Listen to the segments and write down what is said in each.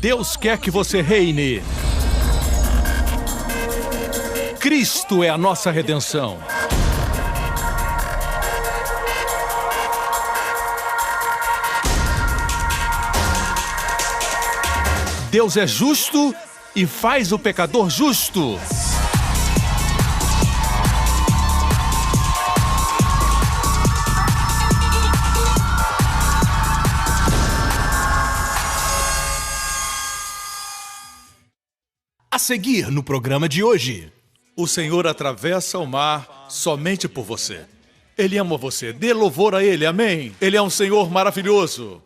Deus quer que você reine. Cristo é a nossa redenção. Deus é justo e faz o pecador justo. A seguir no programa de hoje. O Senhor atravessa o mar somente por você. Ele ama você. Dê louvor a Ele. Amém. Ele é um Senhor maravilhoso.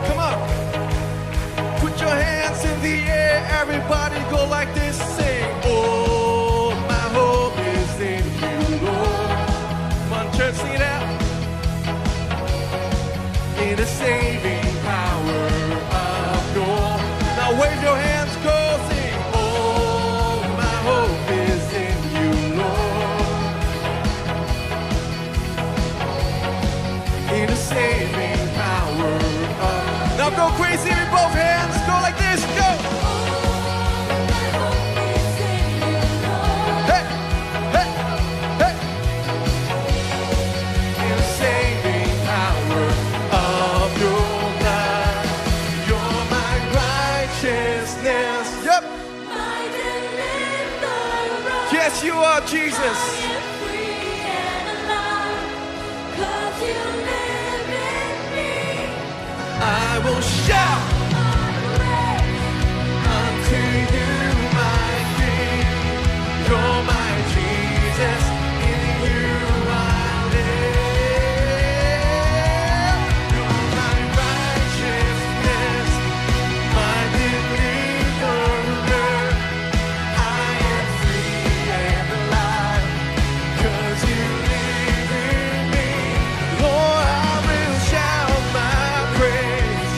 Come on. Put your hands in the air. Everybody go like this. Sing. Oh, my hope is in you, Lord. Come on, church, sing it out. In the saving power of your. Now wave your hands, go sing. Oh, my hope is in you, Lord. In the saving power of. Now go crazy with both hands. Go like this. Go. Hey, hey, hey. In the saving power of your life. You're my righteousness. Yep. Yes, you are, Jesus. I will shout unto you, my King. You're my Jesus. In you I live. You're my righteousness, my deliverer. I am free and alive, 'cause you live in me. Lord, I will shout my praise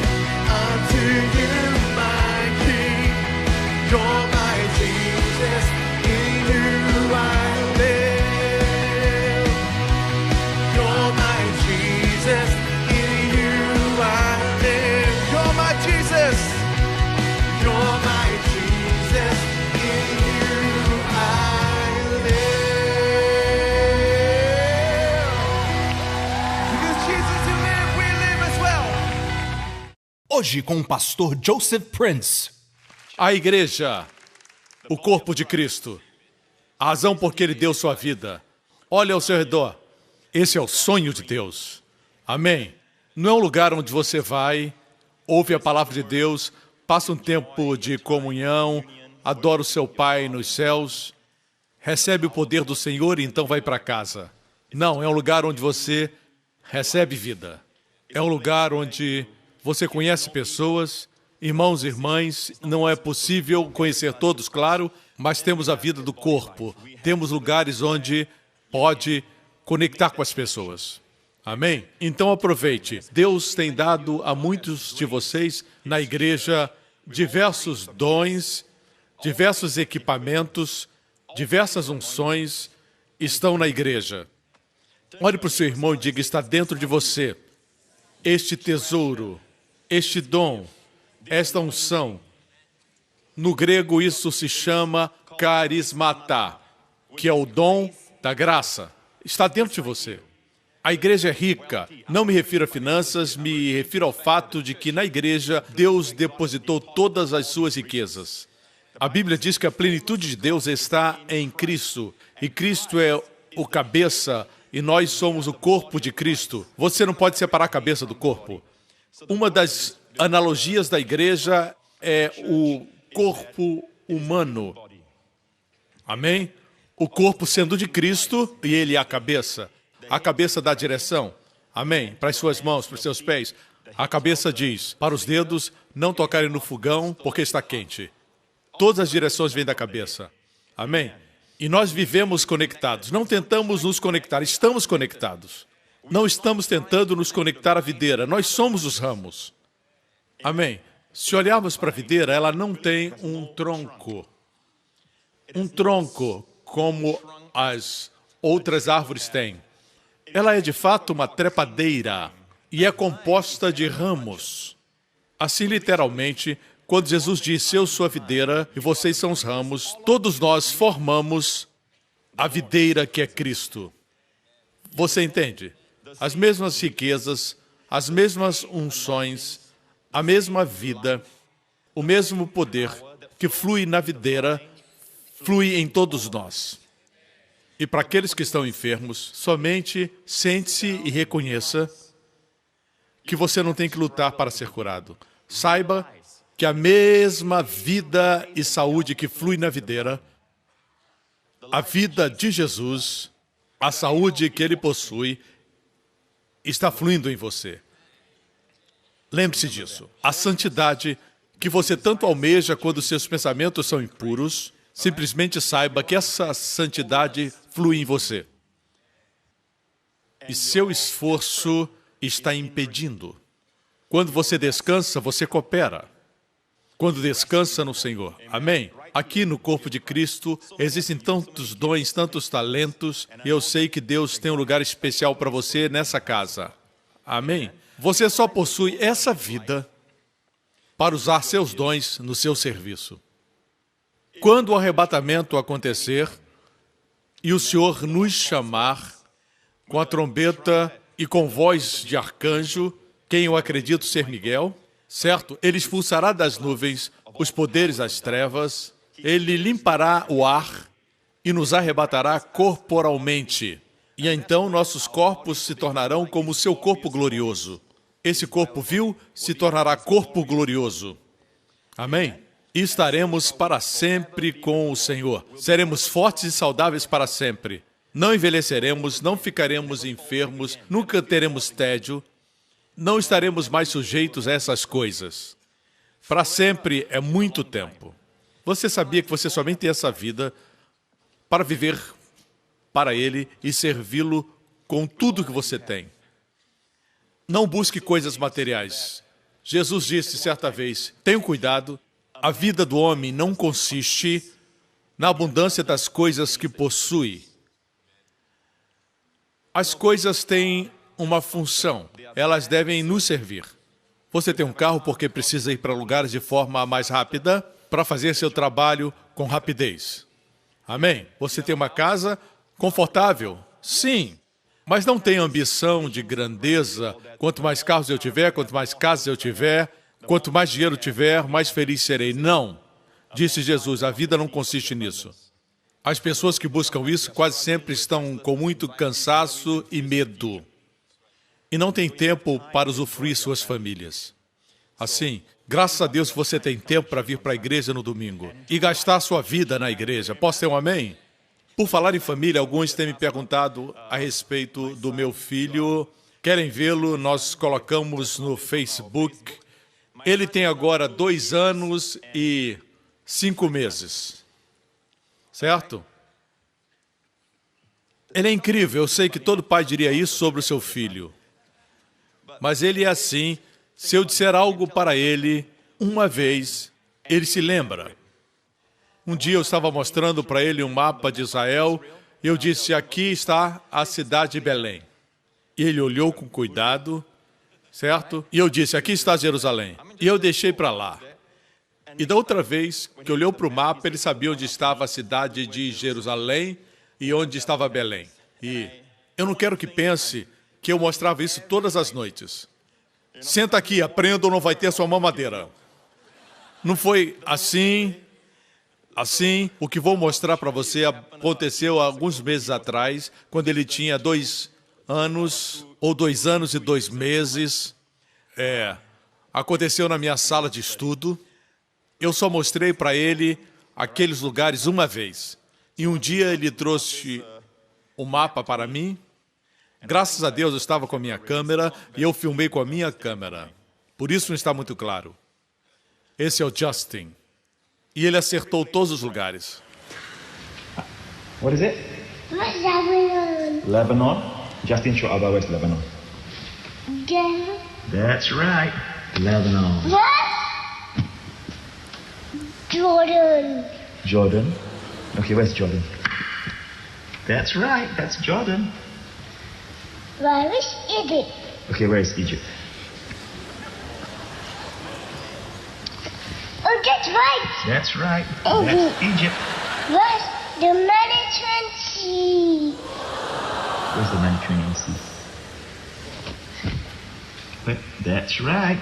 unto you, my King. You're my Jesus, in you I live. You're my Jesus, in you I live. You're my Jesus. You're my Jesus, in you I live. Because Jesus who live, we live as well. Hoje com o pastor Joseph Prince. A igreja, o corpo de Cristo. A razão por que Ele deu sua vida. Olha ao seu redor. Esse é o sonho de Deus. Amém? Não é um lugar onde você vai, ouve a palavra de Deus, passa um tempo de comunhão, adora o seu Pai nos céus, recebe o poder do Senhor e então vai para casa. Não, é um lugar onde você recebe vida. É um lugar onde você conhece pessoas, irmãos e irmãs. Não é possível conhecer todos, claro, mas temos a vida do corpo. Temos lugares onde pode conectar com as pessoas. Amém? Então aproveite. Deus tem dado a muitos de vocês na igreja diversos dons, diversos equipamentos, diversas unções estão na igreja. Olhe para o seu irmão e diga: está dentro de você este tesouro, este dom, esta unção. No grego isso se chama carismata, que é o dom da graça. Está dentro de você. A igreja é rica. Não me refiro a finanças, me refiro ao fato de que na igreja Deus depositou todas as suas riquezas. A Bíblia diz que a plenitude de Deus está em Cristo. E Cristo é o cabeça e nós somos o corpo de Cristo. Você não pode separar a cabeça do corpo. Uma das analogias da igreja é o corpo humano. Amém? O corpo sendo de Cristo e Ele é a cabeça. A cabeça dá direção. Amém? Para as suas mãos, para os seus pés. A cabeça diz para os dedos não tocarem no fogão porque está quente. Todas as direções vêm da cabeça. Amém? E nós vivemos conectados. Não tentamos nos conectar, estamos conectados. Não estamos tentando nos conectar à videira. Nós somos os ramos. Amém? Se olharmos para a videira, ela não tem um tronco. Um tronco como as outras árvores têm. Ela é de fato uma trepadeira e é composta de ramos. Assim, literalmente, Quando Jesus disse, eu sou a videira e vocês são os ramos, todos nós formamos a videira que é Cristo. Você entende? As mesmas riquezas, as mesmas unções, a mesma vida, o mesmo poder que flui na videira, flui em todos nós. E para aqueles que estão enfermos, somente sente-se e reconheça que você não tem que lutar para ser curado. Saiba que a mesma vida e saúde que flui na videira, a vida de Jesus, a saúde que Ele possui, está fluindo em você. Lembre-se disso. A santidade que você tanto almeja quando seus pensamentos são impuros, simplesmente saiba que essa santidade flui em você. E seu esforço está impedindo. Quando você descansa, você coopera. Quando descansa no Senhor. Amém? Aqui no corpo de Cristo existem tantos dons, tantos talentos, e eu sei que Deus tem um lugar especial para você nessa casa. Amém? Você só possui essa vida para usar seus dons no seu serviço. Quando o arrebatamento acontecer e o Senhor nos chamar com a trombeta e com voz de arcanjo, quem eu acredito ser Miguel, certo? Ele expulsará das nuvens os poderes das trevas, ele limpará o ar e nos arrebatará corporalmente. E então nossos corpos se tornarão como o seu corpo glorioso. Esse corpo vil se tornará corpo glorioso. Amém? E estaremos para sempre com o Senhor. Seremos fortes e saudáveis para sempre. Não envelheceremos, não ficaremos enfermos, nunca teremos tédio, não estaremos mais sujeitos a essas coisas. Para sempre é muito tempo. Você sabia que você somente tem essa vida para viver para Ele e servi-lo com tudo que você tem. Não busque coisas materiais. Jesus disse certa vez, tenham cuidado, a vida do homem não consiste na abundância das coisas que possui. As coisas têm uma função, elas devem nos servir. Você tem um carro porque precisa ir para lugares de forma mais rápida, para fazer seu trabalho com rapidez. Amém? Você tem uma casa confortável? Sim. Mas não tem ambição de grandeza. Quanto mais carros eu tiver, quanto mais casas eu tiver, quanto mais dinheiro tiver, mais feliz serei. Não. Disse Jesus, a vida não consiste nisso. As pessoas que buscam isso quase sempre estão com muito cansaço e medo. E não têm tempo para usufruir suas famílias. Assim, graças a Deus você tem tempo para vir para a igreja no domingo e gastar sua vida na igreja. Posso ter um amém? Por falar em família, alguns têm me perguntado a respeito do meu filho. Querem vê-lo? Nós colocamos no Facebook. Ele tem agora 2 anos e 5 meses. Certo? Ele é incrível. Eu sei que todo pai diria isso sobre o seu filho. Mas ele é assim. Se eu disser algo para ele, uma vez, ele se lembra. Um dia eu estava mostrando para ele um mapa de Israel e eu disse, aqui está a cidade de Belém. E ele olhou com cuidado, certo? E eu disse, aqui está Jerusalém. E eu deixei para lá. E da outra vez que olhou para o mapa, ele sabia onde estava a cidade de Jerusalém e onde estava Belém. E eu não quero que pense que eu mostrava isso todas as noites. Senta aqui, aprenda ou não vai ter sua mamadeira. Não foi assim. Assim, o que vou mostrar para você aconteceu há alguns meses atrás, quando ele tinha 2 anos, ou 2 anos e 2 meses. Aconteceu na minha sala de estudo. Eu só mostrei para ele aqueles lugares uma vez. E um dia ele trouxe o mapa para mim. Graças a Deus eu estava com a minha câmera e eu filmei com a minha câmera. Por isso não está muito claro. Esse é o Justin. E ele acertou todos os lugares. What is it? Lebanon. Lebanon. Justin, show Abba where's Lebanon. Yeah. That's right. Lebanon. What? Jordan. Jordan. Okay, where's Jordan? That's right. That's Jordan. Where is Egypt? Okay, where is Egypt? that's right. That's right. Oh, That's Egypt. Where's the Mediterranean Sea? Where's the Mediterranean Sea? But that's right.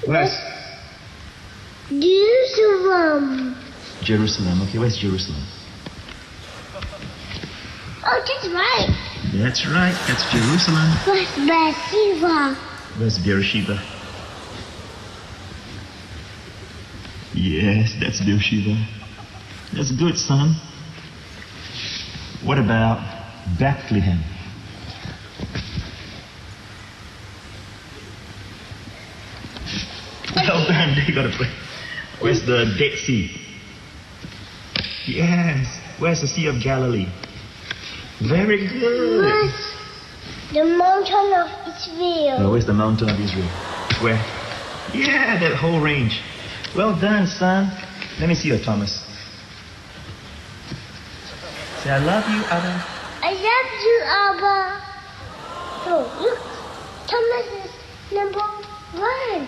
Where's Jerusalem. Jerusalem? Okay, where's Jerusalem? Oh, that's right. That's right. That's Jerusalem. Where's Beersheba? Where's Beersheba? Yes, that's Beersheba. That's good, son. What about Bethlehem? Well done, they got to play. Where's the Dead Sea? Yes. Where's the Sea of Galilee? Very good. Where's the mountain of Israel? Where's the mountain of Israel? Where? Yeah, that whole range. Well done, son. Let me see you, Thomas. Say, I love you, Adam. I love you, Abba. Oh, look. Thomas is number 1.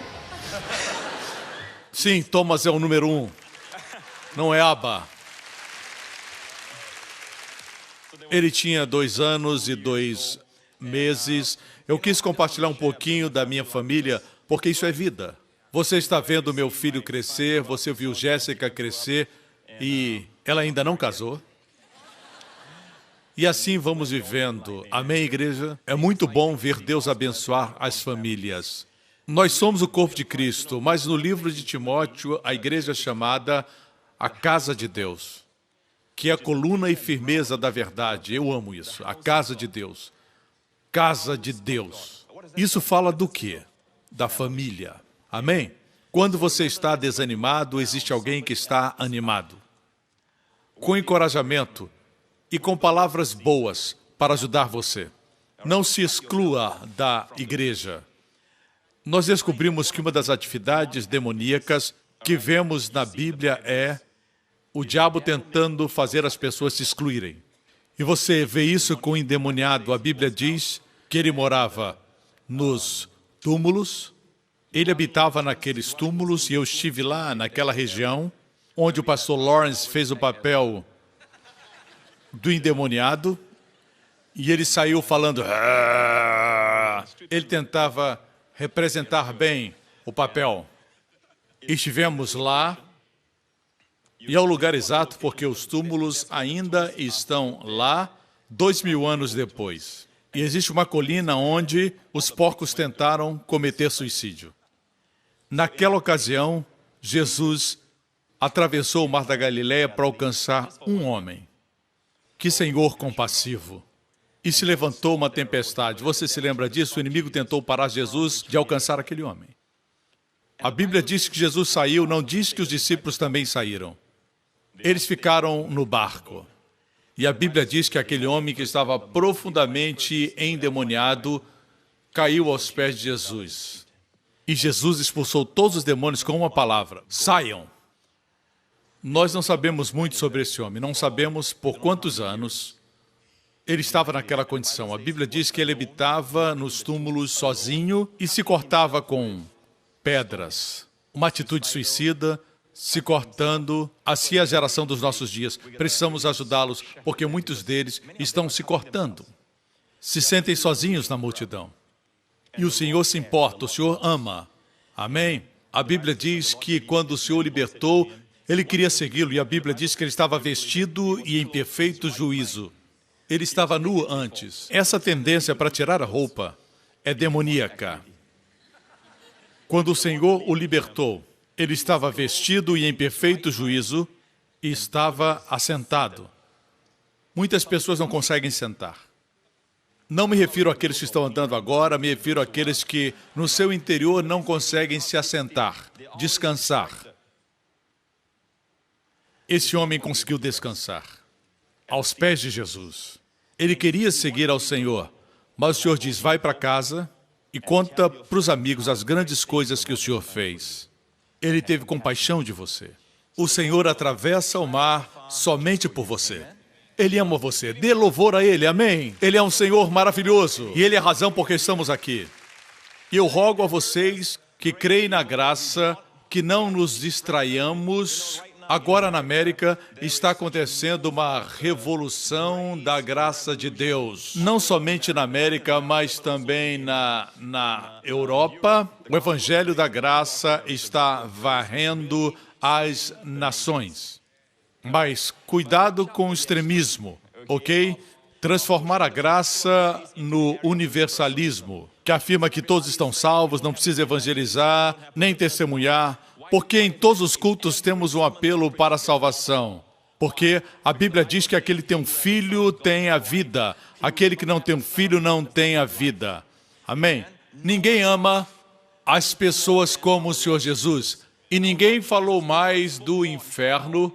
Sim, Thomas é o número 1. Não é Abba. Ele tinha 2 anos e 2 meses. Eu quis compartilhar um pouquinho da minha família, porque isso é vida. Você está vendo meu filho crescer, você viu Jéssica crescer e ela ainda não casou. E assim vamos vivendo. Amém, igreja? É muito bom ver Deus abençoar as famílias. Nós somos o corpo de Cristo, mas no livro de Timóteo, a igreja é chamada a casa de Deus, que é a coluna e firmeza da verdade. Eu amo isso, a casa de Deus. Casa de Deus. Isso fala do quê? Da família. Amém? Quando você está desanimado, existe alguém que está animado. Com encorajamento e com palavras boas para ajudar você. Não se exclua da igreja. Nós descobrimos que uma das atividades demoníacas que vemos na Bíblia é o diabo tentando fazer as pessoas se excluírem. E você vê isso com o endemoniado. A Bíblia diz que ele morava nos túmulos, ele habitava naqueles túmulos, e eu estive lá naquela região onde o pastor Lawrence fez o papel do endemoniado, e ele saiu falando... Ele tentava representar bem o papel. Estivemos lá, e é o lugar exato porque os túmulos ainda estão lá 2000 anos depois. E existe uma colina onde os porcos tentaram cometer suicídio. Naquela ocasião, Jesus atravessou o mar da Galileia para alcançar um homem. Que Senhor compassivo! E se levantou uma tempestade. Você se lembra disso? O inimigo tentou parar Jesus de alcançar aquele homem. A Bíblia diz que Jesus saiu, não diz que os discípulos também saíram. Eles ficaram no barco. E a Bíblia diz que aquele homem que estava profundamente endemoniado caiu aos pés de Jesus. E Jesus expulsou todos os demônios com uma palavra: saiam! Nós não sabemos muito sobre esse homem, não sabemos por quantos anos ele estava naquela condição. A Bíblia diz que ele habitava nos túmulos sozinho e se cortava com pedras. Uma atitude suicida, se cortando. Assim é a geração dos nossos dias. Precisamos ajudá-los, porque muitos deles estão se cortando. Se sentem sozinhos na multidão. E o Senhor se importa, o Senhor ama. Amém? A Bíblia diz que quando o Senhor libertou, ele queria segui-lo, e a Bíblia diz que ele estava vestido e em perfeito juízo. Ele estava nu antes. Essa tendência para tirar a roupa é demoníaca. Quando o Senhor o libertou, ele estava vestido e em perfeito juízo e estava assentado. Muitas pessoas não conseguem sentar. Não me refiro àqueles que estão andando agora, me refiro àqueles que no seu interior não conseguem se assentar, descansar. Esse homem conseguiu descansar aos pés de Jesus. Ele queria seguir ao Senhor, mas o Senhor diz: vai para casa e conta para os amigos as grandes coisas que o Senhor fez. Ele teve compaixão de você. O Senhor atravessa o mar somente por você. Ele ama você. Dê louvor a Ele, amém? Ele é um Senhor maravilhoso e Ele é a razão por que estamos aqui. E eu rogo a vocês que creem na graça, que não nos distraiamos. Agora na América está acontecendo uma revolução da graça de Deus. Não somente na América, mas também na Europa. O Evangelho da Graça está varrendo as nações. Mas cuidado com o extremismo, ok? Transformar a graça no universalismo, que afirma que todos estão salvos, não precisa evangelizar, nem testemunhar, porque em todos os cultos temos um apelo para a salvação. Porque a Bíblia diz que aquele que tem um filho tem a vida, aquele que não tem um filho não tem a vida. Amém? Ninguém ama as pessoas como o Senhor Jesus. E ninguém falou mais do inferno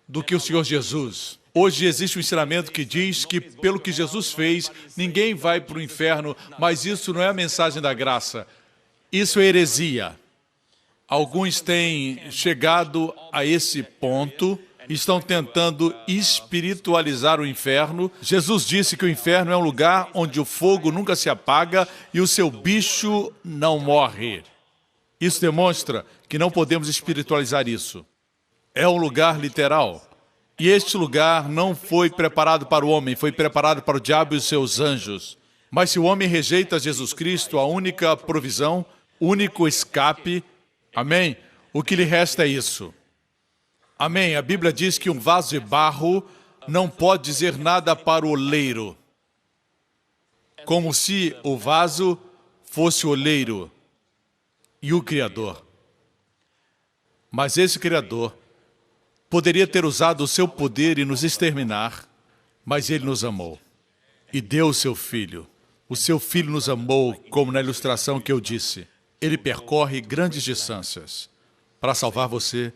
do que o Senhor Jesus. Hoje existe um ensinamento que diz que, pelo que Jesus fez, ninguém vai para o inferno, mas isso não é a mensagem da graça. Isso é heresia. Alguns têm chegado a esse ponto, estão tentando espiritualizar o inferno. Jesus disse que o inferno é um lugar onde o fogo nunca se apaga e o seu bicho não morre. Isso demonstra que não podemos espiritualizar isso. É um lugar literal. E este lugar não foi preparado para o homem, foi preparado para o diabo e os seus anjos. Mas se o homem rejeita Jesus Cristo, a única provisão, único escape, amém? O que lhe resta é isso. Amém? A Bíblia diz que um vaso de barro não pode dizer nada para o oleiro. Como se o vaso fosse o oleiro e o Criador. Mas esse Criador poderia ter usado o seu poder e nos exterminar, mas Ele nos amou e deu o seu Filho. O seu Filho nos amou, como na ilustração que eu disse. Ele percorre grandes distâncias para salvar você,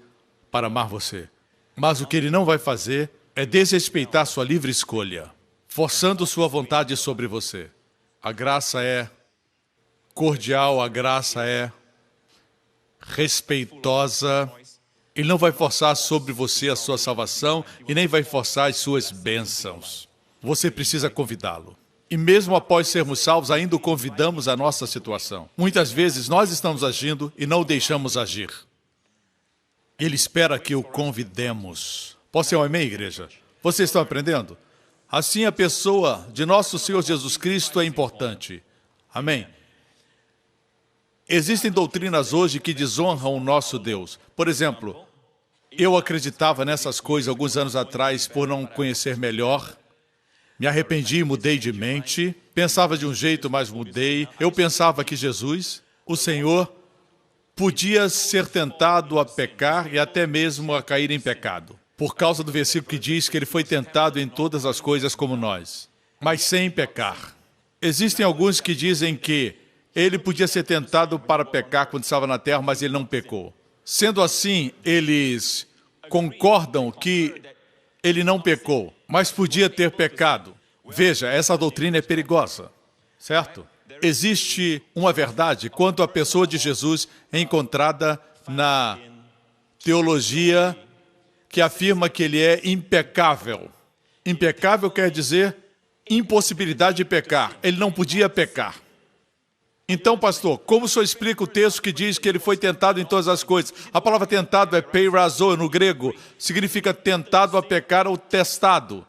para amar você. Mas o que Ele não vai fazer é desrespeitar sua livre escolha, forçando sua vontade sobre você. A graça é cordial, a graça é respeitosa. Ele não vai forçar sobre você a sua salvação e nem vai forçar as suas bênçãos. Você precisa convidá-lo. E mesmo após sermos salvos, ainda o convidamos à nossa situação. Muitas vezes nós estamos agindo e não o deixamos agir. Ele espera que o convidemos. Pode ser um amém, igreja? Vocês estão aprendendo? Assim, a pessoa de nosso Senhor Jesus Cristo é importante. Amém? Existem doutrinas hoje que desonram o nosso Deus. Por exemplo, eu acreditava nessas coisas alguns anos atrás por não conhecer melhor. Me arrependi e mudei de mente. Pensava de um jeito, mas mudei. Eu pensava que Jesus, o Senhor, podia ser tentado a pecar e até mesmo a cair em pecado. Por causa do versículo que diz que ele foi tentado em todas as coisas como nós, mas sem pecar. Existem alguns que dizem que ele podia ser tentado para pecar quando estava na terra, mas ele não pecou. Sendo assim, eles concordam que ele não pecou, mas podia ter pecado. Veja, essa doutrina é perigosa, certo? Existe uma verdade quanto à pessoa de Jesus encontrada na teologia que afirma que ele é impecável. Impecável quer dizer impossibilidade de pecar. Ele não podia pecar. Então, pastor, como o senhor explica o texto que diz que ele foi tentado em todas as coisas? A palavra tentado é peirazo no grego, significa tentado a pecar ou testado.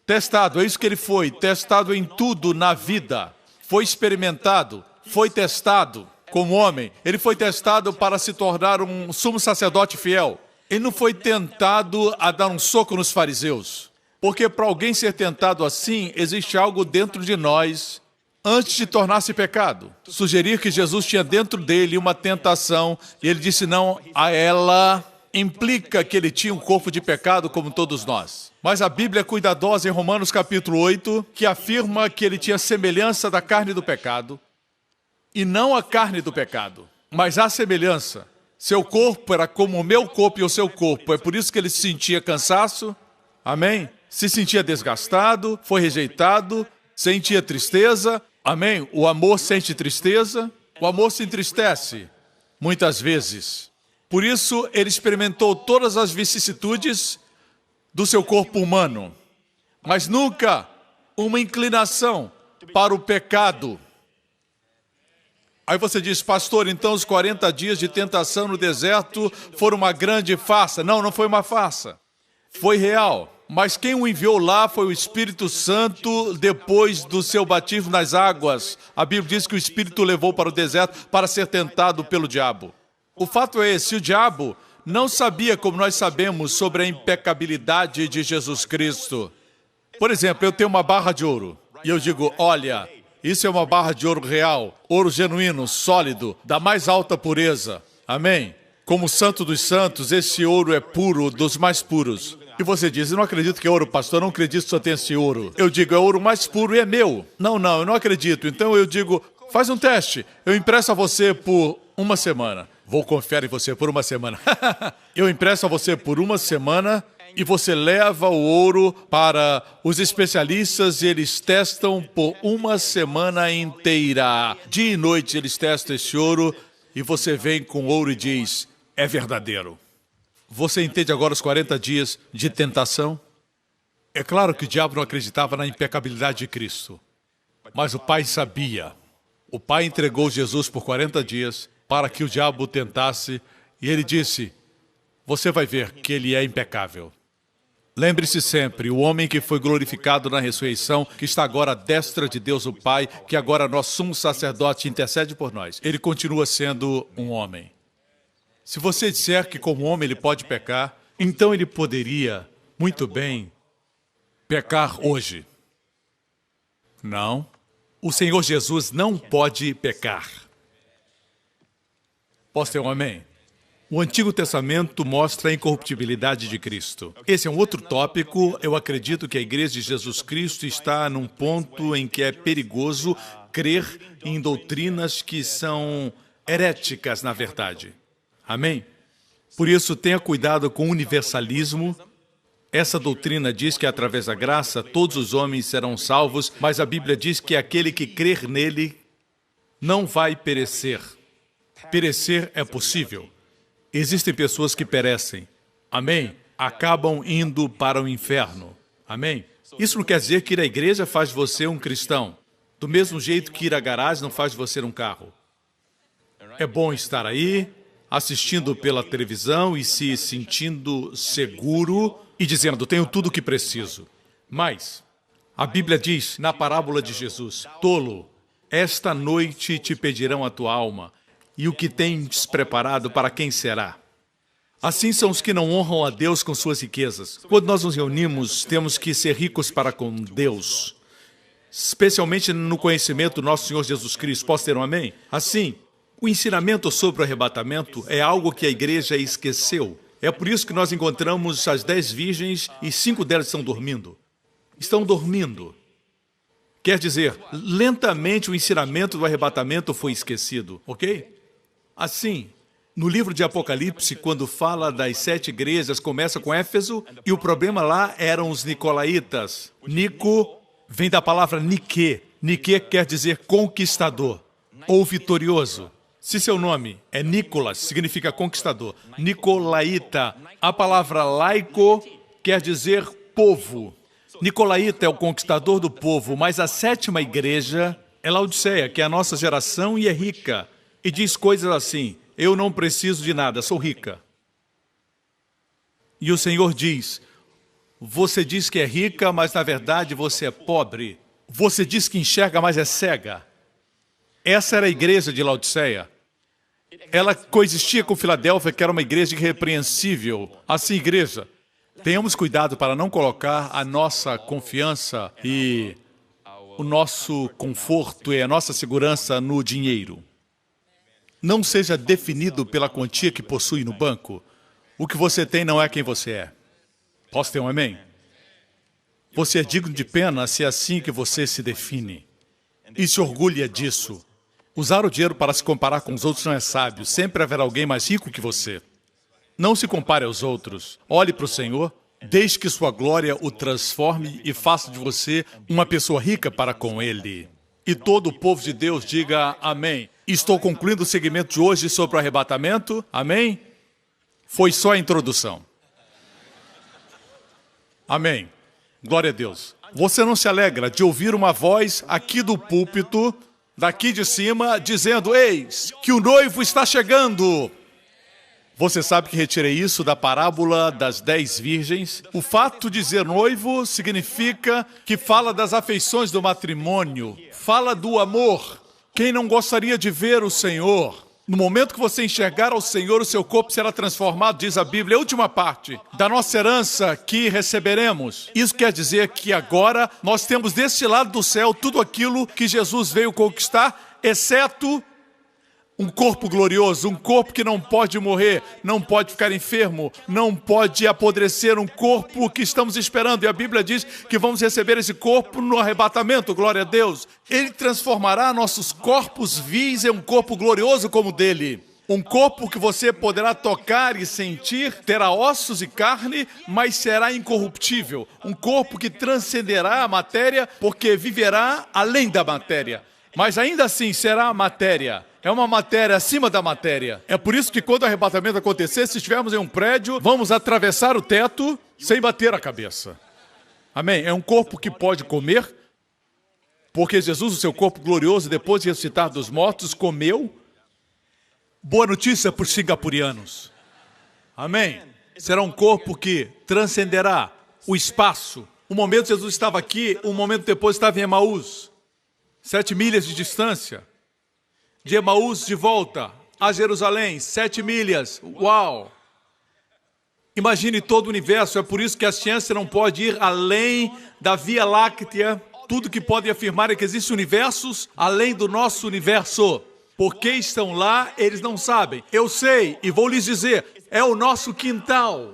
Testado, é isso que ele foi, testado em tudo na vida. Foi experimentado, foi testado como homem. Ele foi testado para se tornar um sumo sacerdote fiel. Ele não foi tentado a dar um soco nos fariseus. Porque para alguém ser tentado assim, existe algo dentro de nós antes de tornar-se pecado. Sugerir que Jesus tinha dentro dele uma tentação e ele disse não a ela implica que ele tinha um corpo de pecado como todos nós. Mas a Bíblia é cuidadosa em Romanos capítulo 8, que afirma que ele tinha semelhança da carne do pecado e não a carne do pecado, mas a semelhança. Seu corpo era como o meu corpo e o seu corpo. É por isso que ele se sentia cansaço, amém? Se sentia desgastado, foi rejeitado, sentia tristeza, amém? O amor sente tristeza, o amor se entristece, muitas vezes. Por isso, ele experimentou todas as vicissitudes do seu corpo humano, mas nunca uma inclinação para o pecado. Aí você diz, pastor, então os 40 dias de tentação no deserto foram uma grande farsa. Não, não foi uma farsa. Foi real. Mas quem o enviou lá foi o Espírito Santo depois do seu batismo nas águas. A Bíblia diz que o Espírito o levou para o deserto para ser tentado pelo diabo. O fato é esse, o diabo não sabia, como nós sabemos, sobre a impecabilidade de Jesus Cristo. Por exemplo, eu tenho uma barra de ouro e eu digo, olha, isso é uma barra de ouro real, ouro genuíno, sólido, da mais alta pureza. Amém? Como o Santo dos Santos, esse ouro é puro, dos mais puros. E você diz, eu não acredito que é ouro, pastor, eu não acredito que só tem esse ouro. Eu digo, é ouro mais puro e é meu. Não, eu não acredito. Então eu digo, faz um teste. Eu empresto a você por uma semana. Vou confiar em você por uma semana. Eu empresto a você por uma semana e você leva o ouro para os especialistas e eles testam por uma semana inteira. Dia e noite eles testam esse ouro e você vem com ouro e diz, é verdadeiro. Você entende agora os 40 dias de tentação? É claro que o diabo não acreditava na impecabilidade de Cristo. Mas o Pai sabia. O Pai entregou Jesus por 40 dias para que o diabo o tentasse. E ele disse, você vai ver que ele é impecável. Lembre-se sempre, o homem que foi glorificado na ressurreição, que está agora à destra de Deus o Pai, que agora nosso sumo sacerdote intercede por nós. Ele continua sendo um homem. Se você disser que como homem ele pode pecar, então ele poderia, muito bem, pecar hoje. Não. O Senhor Jesus não pode pecar. Posso ter um amém? O Antigo Testamento mostra a incorruptibilidade de Cristo. Esse é um outro tópico. Eu acredito que a Igreja de Jesus Cristo está num ponto em que é perigoso crer em doutrinas que são heréticas, na verdade. Amém? Por isso, tenha cuidado com o universalismo. Essa doutrina diz que, através da graça, todos os homens serão salvos, mas a Bíblia diz que aquele que crer nele não vai perecer. Perecer é possível. Existem pessoas que perecem. Amém? Acabam indo para o inferno. Amém? Isso não quer dizer que ir à igreja faz você um cristão. Do mesmo jeito que ir à garagem não faz você um carro. É bom estar aí, assistindo pela televisão e se sentindo seguro e dizendo, tenho tudo o que preciso. Mas a Bíblia diz, na parábola de Jesus, tolo, esta noite te pedirão a tua alma, e o que tens preparado para quem será? Assim são os que não honram a Deus com suas riquezas. Quando nós nos reunimos, temos que ser ricos para com Deus, especialmente no conhecimento do nosso Senhor Jesus Cristo. Posso ter um amém? Assim, o ensinamento sobre o arrebatamento é algo que a igreja esqueceu. É por isso que nós encontramos as 10 virgens e 5 delas estão dormindo. Estão dormindo. Quer dizer, lentamente o ensinamento do arrebatamento foi esquecido, ok? Assim, no livro de Apocalipse, quando fala das 7 igrejas, começa com Éfeso, e o problema lá eram os nicolaítas. Nico vem da palavra Nique. Nique quer dizer conquistador ou vitorioso. Se seu nome é Nicolas, significa conquistador. Nicolaíta, a palavra laico quer dizer povo. Nicolaíta é o conquistador do povo, mas a 7ª igreja é Laodiceia, que é a nossa geração e é rica. E diz coisas assim, eu não preciso de nada, sou rica. E o Senhor diz, você diz que é rica, mas na verdade você é pobre. Você diz que enxerga, mas é cega. Essa era a igreja de Laodiceia. Ela coexistia com Filadélfia, que era uma igreja irrepreensível. Assim, igreja, tenhamos cuidado para não colocar a nossa confiança e o nosso conforto e a nossa segurança no dinheiro. Não seja definido pela quantia que possui no banco. O que você tem não é quem você é. Posso ter um amém? Você é digno de pena se é assim que você se define. E se orgulha disso. Usar o dinheiro para se comparar com os outros não é sábio. Sempre haverá alguém mais rico que você. Não se compare aos outros. Olhe para o Senhor, deixe que sua glória o transforme e faça de você uma pessoa rica para com Ele. E todo o povo de Deus diga amém. Estou concluindo o segmento de hoje sobre o arrebatamento. Amém? Foi só a introdução. Amém. Glória a Deus. Você não se alegra de ouvir uma voz aqui do púlpito daqui de cima, dizendo: eis que o noivo está chegando. Você sabe que retirei isso da parábola das 10 virgens? O fato de dizer noivo significa que fala das afeições do matrimônio, fala do amor. Quem não gostaria de ver o Senhor? No momento que você enxergar ao Senhor, o seu corpo será transformado, diz a Bíblia, a última parte da nossa herança que receberemos. Isso quer dizer que agora nós temos deste lado do céu tudo aquilo que Jesus veio conquistar, exceto um corpo glorioso, um corpo que não pode morrer, não pode ficar enfermo, não pode apodrecer, um corpo que estamos esperando. E a Bíblia diz que vamos receber esse corpo no arrebatamento, glória a Deus. Ele transformará nossos corpos vis em um corpo glorioso como o dele. Um corpo que você poderá tocar e sentir, terá ossos e carne, mas será incorruptível. Um corpo que transcenderá a matéria, porque viverá além da matéria. Mas ainda assim será a matéria. É uma matéria acima da matéria. É por isso que quando o arrebatamento acontecer, se estivermos em um prédio, vamos atravessar o teto sem bater a cabeça. Amém? É um corpo que pode comer, porque Jesus, o seu corpo glorioso, depois de ressuscitar dos mortos, comeu. Boa notícia para os singapurianos. Amém? Será um corpo que transcenderá o espaço. Um momento Jesus estava aqui, um momento depois estava em Emaús. 7 milhas de distância. De Emaús de volta a Jerusalém, 7 milhas. Uau! Imagine todo o universo. É por isso que a ciência não pode ir além da Via Láctea. Tudo que pode afirmar é que existem universos além do nosso universo. Por que estão lá, eles não sabem. Eu sei e vou lhes dizer, é o nosso quintal.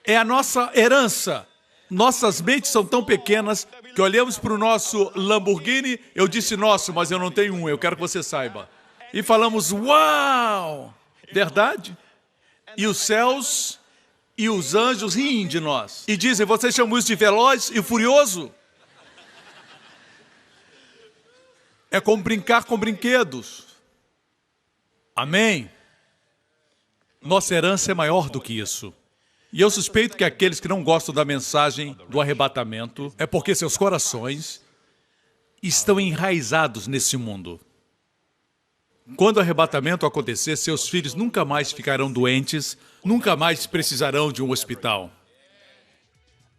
É a nossa herança. Nossas mentes são tão pequenas que olhamos para o nosso Lamborghini, eu disse nosso, mas eu não tenho um, eu quero que você saiba. E falamos, uau! Verdade? E os céus e os anjos riem de nós. E dizem, vocês chamam isso de veloz e furioso? É como brincar com brinquedos. Amém? Nossa herança é maior do que isso. E eu suspeito que aqueles que não gostam da mensagem do arrebatamento é porque seus corações estão enraizados nesse mundo. Quando o arrebatamento acontecer, seus filhos nunca mais ficarão doentes, nunca mais precisarão de um hospital.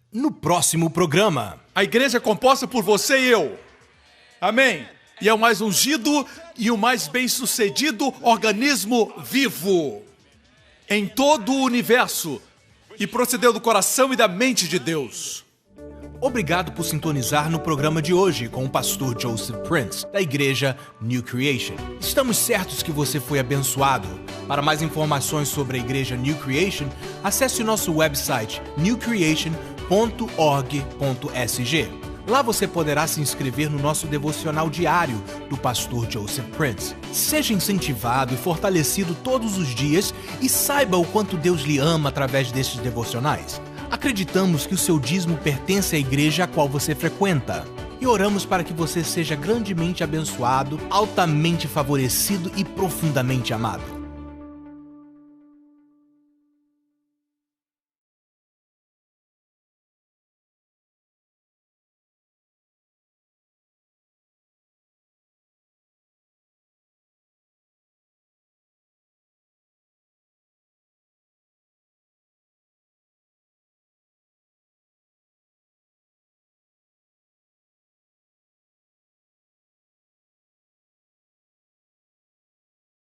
No próximo programa, a igreja é composta por você e eu. Amém? E é o mais ungido e o mais bem-sucedido organismo vivo em todo o universo. E procedeu do coração e da mente de Deus. Obrigado por sintonizar no programa de hoje com o pastor Joseph Prince, da igreja New Creation. Estamos certos que você foi abençoado. Para mais informações sobre a igreja New Creation, acesse o nosso website newcreation.org.sg. Lá você poderá se inscrever no nosso devocional diário do pastor Joseph Prince. Seja incentivado e fortalecido todos os dias e saiba o quanto Deus lhe ama através destes devocionais. Acreditamos que o seu dízimo pertence à igreja a qual você frequenta. E oramos para que você seja grandemente abençoado, altamente favorecido e profundamente amado.